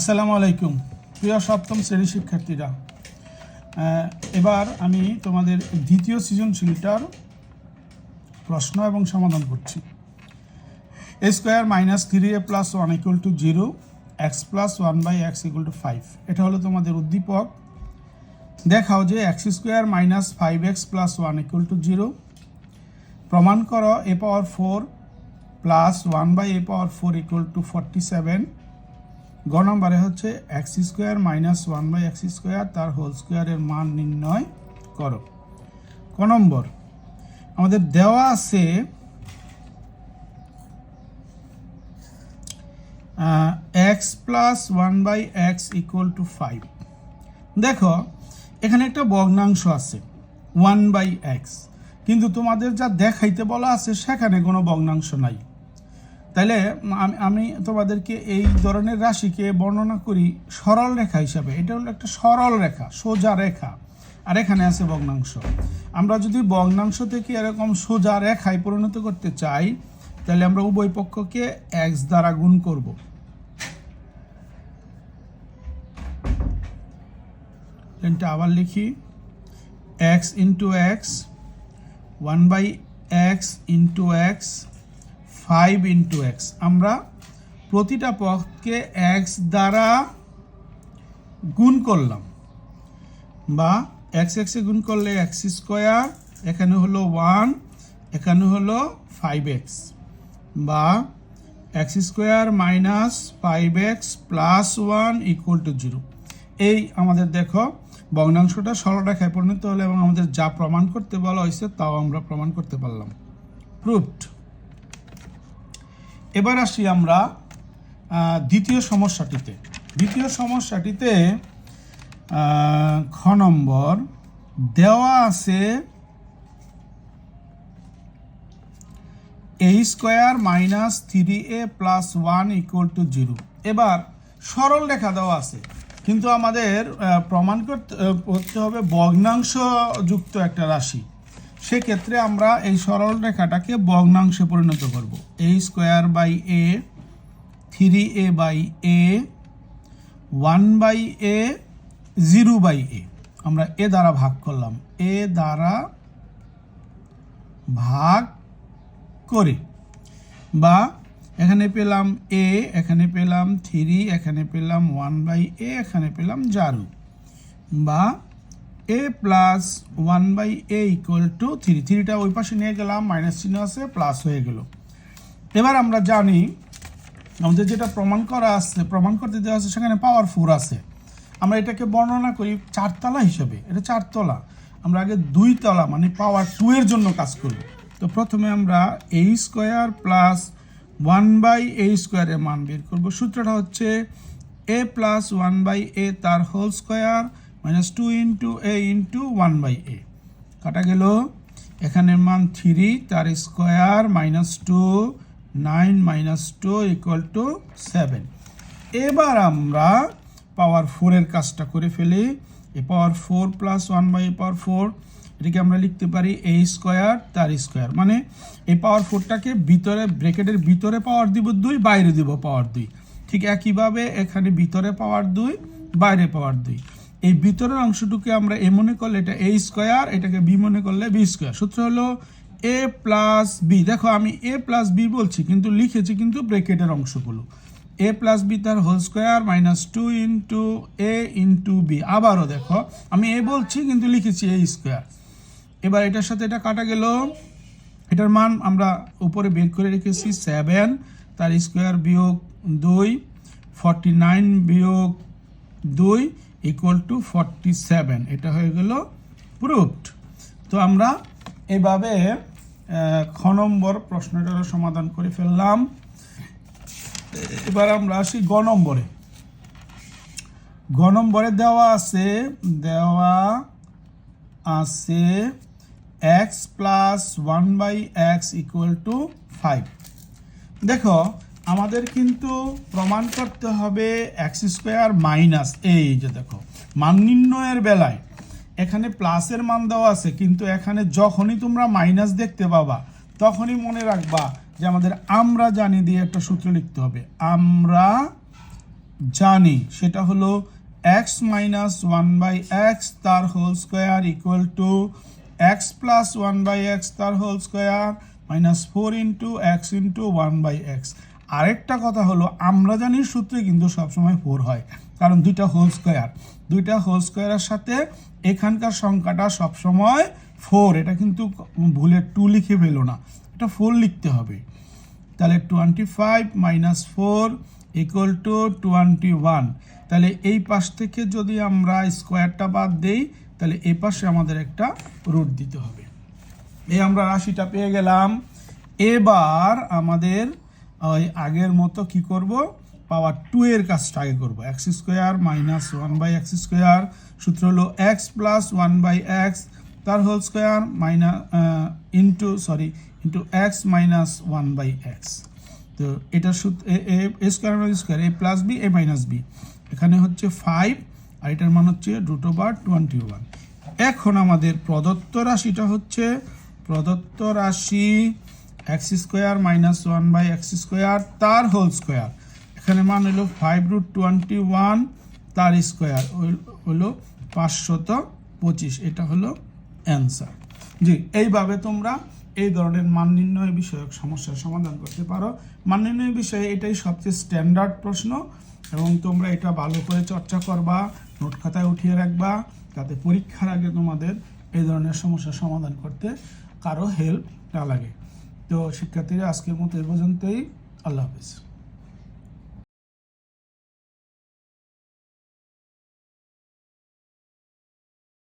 আসসালামু আলাইকুম প্রিয় সপ্তম শ্রেণীর শিক্ষার্থীরা। এবার আমি তোমাদের দ্বিতীয় সৃজনশীলটার প্রশ্ন এবং সমাধান করছি। A square minus 3a plus 1 equal to 0, x plus 1/x equal to 5। এটা হলো তোমাদের উদ্দীপক। দেখাও যে x square minus 5x plus 1 equal to 0। প্রমাণ করো a power 4 plus 1/a power 4 equal to 47। গ নম্বরে হচ্ছে x square minus 1/x square তার হোল স্কোয়ারের মান নির্ণয় করো। ক নম্বর আমাদের দেওয়া আছে x plus 1/x equal to 5। দেখো এখানে একটা ভগ্নাংশ আছে 1/x, কিন্তু তোমাদের যা দেখাইতে বলা আছে সেখানে কোনো ভগ্নাংশ নাই। তাইলে আমি তোমাদেরকে এই ধরনের রাশিকে বর্ণনা করি সরল রেখা হিসাবে। এটা হলো একটা সরল রেখা, সোজা রেখা, আর এখানে আছে ভগ্নাংশ। আমরা যদি ভগ্নাংশ থেকে এরকম সোজা রেখায় পরিণত করতে চাই তাহলে আমরা উভয় পক্ষকে x দ্বারা গুণ করব। এটা আবার লিখি, x into x, 1/x into x, 5 into x. আমরা প্রতিটা পক্ষকে এক্স দ্বারা গুণ করলাম, বা এক্স এক্সে গুণ করলে এক্স স্কোয়ার, এখানে হলো 1, এখানে হলো 5x, বা x square minus 5x plus 1 equal to 0। এই আমাদের দেখো ভগ্নাংশটা সরলরেখায় পরিণত হলো এবং আমাদের যা প্রমাণ করতে বলা হয়েছে তাও আমরা প্রমাণ করতে পারলাম। প্রুভড। এবার আসি আমরা দ্বিতীয় সমস্যাটিতে। দ্বিতীয় সমস্যাটিতে খ নম্বর দেওয়া আছে a square minus 3a plus 1 equal to 0। এবার সরল রেখা দেওয়া আছে, কিন্তু আমাদের প্রমাণ করতে হবে ভগ্নাংশ যুক্ত একটা রাশি। সেক্ষেত্রে আমরা এই সরল রেখাটাকে ভগ্নাংশে পরিণত করব। a square by a, 3a by a, 1/a, 0/a। আমরা এ দ্বারা ভাগ করলাম, এ দ্বারা ভাগ করে, বা এখানে পেলাম a, এখানে পেলাম 3, এখানে পেলাম 1/a, এখানে পেলাম 0, বা a plus 1/a equal to 3। 3টা ওই পাশে নিয়ে গেলাম, মাইনাস চিহ্ন আছে, প্লাস হয়ে গেল। এবার আমরা জানি আমাদের যেটা প্রমাণ করা আছে, প্রমাণ করতে দেওয়া আছে সেখানে পাওয়ার 4 আছে। আমরা এটাকে বর্ণনা করি 4 তলা হিসেবে। এটা 4 তলা, আমরা আগে 2 তলা মানে পাওয়ার 2 এর জন্য কাজ করব। তো প্রথমে আমরা a স্কোয়ার প্লাস 1/a স্কোয়ারের মান বের করব। সূত্রটা হচ্ছে a প্লাস 1/a তার whole square minus 2 into a into 1/a। কাটা গেল, এখানের মান 3 তার square minus 2, 9 minus 2 equal to 7। এবার আমরা পাওয়ার 4 এর কাজটা করে ফেলি। এ পাওয়ার 4 প্লাস 1/a পাওয়ার 4, এটাকে আমরা লিখতে পারি a স্কোয়ার তার স্কোয়ার, মানে এই পাওয়ার 4টাকে ভিতরে ব্র্যাকেটের ভিতরে পাওয়ার দিব 2, বাইরে দিব পাওয়ার 2। ঠিক একইভাবে এখানে ভিতরে পাওয়ার 2, বাইরে পাওয়ার 2। এই ভিতরের অংশটুকে আমরা এ মনে করলে এটা a স্কোয়ার, এটাকে b মনে করলে b স্কোয়ার। সূত্র হলো a প্লাস b। দেখো আমি a প্লাস b বলছি কিন্তু লিখেছি কিন্তু ব্র্যাকেটের অংশগুলো। a প্লাস b তার whole square minus 2 into a into b। আবারও দেখো আমি a বলছি কিন্তু লিখেছি a স্কোয়ার। এবার এটার সাথে এটা কাটা গেল, এটার মান আমরা উপরে বের করে রেখেছি 7 তার স্কোয়ার বিয়োগ 2, 49 বিয়োগ 2 ইকুয়াল টু 47। এটা হয়ে গেল প্রুভড। তো আমরা এভাবে খ নম্বর প্রশ্নটার সমাধান করে ফেললাম। এবার আমরা আসি গ নম্বরে। গ নম্বরে দেওয়া আছে x plus 1/x equal to 5। দেখো আমাদের কিন্তু প্রমাণ করতে হবে এক্স স্কোয়ার মাইনাস, এই যে দেখো মান নির্ণয়ের বেলায় এখানে প্লাসের মান দেওয়া আছে, কিন্তু এখানে যখনই তোমরা মাইনাস দেখতে পাবা তখনই মনে রাখবা যে আমাদের আমরা জানি দিয়ে একটা সূত্র লিখতে হবে। আমরা জানি সেটা হলো x minus one by x তার whole square equal to x plus one by x তার whole square minus 4 into x into one by x. আরেকটা কথা হলো আমরা জানি সূত্রে কিন্তু সবসময় 4 হয়, কারণ দুইটা হোল স্কোয়ারের সাথে এখানকার সংখ্যাটা সবসময় 4, এটা কিন্তু ভুলে 2 লিখে ফেলো না, এটা 4 লিখতে হবে। তাহলে 25 মাইনাস 4 ইকুয়াল টু 21। তাহলে এই পাশ থেকে যদি আমরা স্কোয়ারটা বাদ দেই তাহলে এই পাশে আমাদের একটা রুট দিতে হবে। এই আমরা রাশিটা পেয়ে গেলাম। এবার আমাদের ওই আগের মতো কি করব, পাওয়ার 2 এর কাজটা আগে করব। X square minus 1 by x square, সূত্র হলো এক্স প্লাস 1 বাই এক্স তার whole square minus into x minus 1 by x. তো এটা সূত্র a square minus square a plus b a minus b, এখানে হচ্ছে 5 আর এটার মান হচ্ছে √21। এখন আমাদের প্রদত্ত রাশিটা হচ্ছে প্রদত্ত রাশি x square minus 1 by x square তার হোল স্কোয়ার, এখানে মান হলো 5√21 তার স্কোয়ার হলো 525। এটা হলো অ্যান্সার। জি, এইভাবে তোমরা এই ধরনের মান নির্ণয় বিষয়ক সমস্যার সমাধান করতে পারো। মান নির্ণয় বিষয়ে এটাই সবচেয়ে স্ট্যান্ডার্ড প্রশ্ন এবং তোমরা এটা ভালো করে চর্চা করবা, নোট খাতায় উঠিয়ে রাখবা, যাতে পরীক্ষার আগে তোমাদের এই ধরনের সমস্যার সমাধান করতে কারো হেল্প না লাগে। তো শিক্ষার্থীরা আজকের মতো এই পর্যন্তই। আল্লাহ হাফিজ।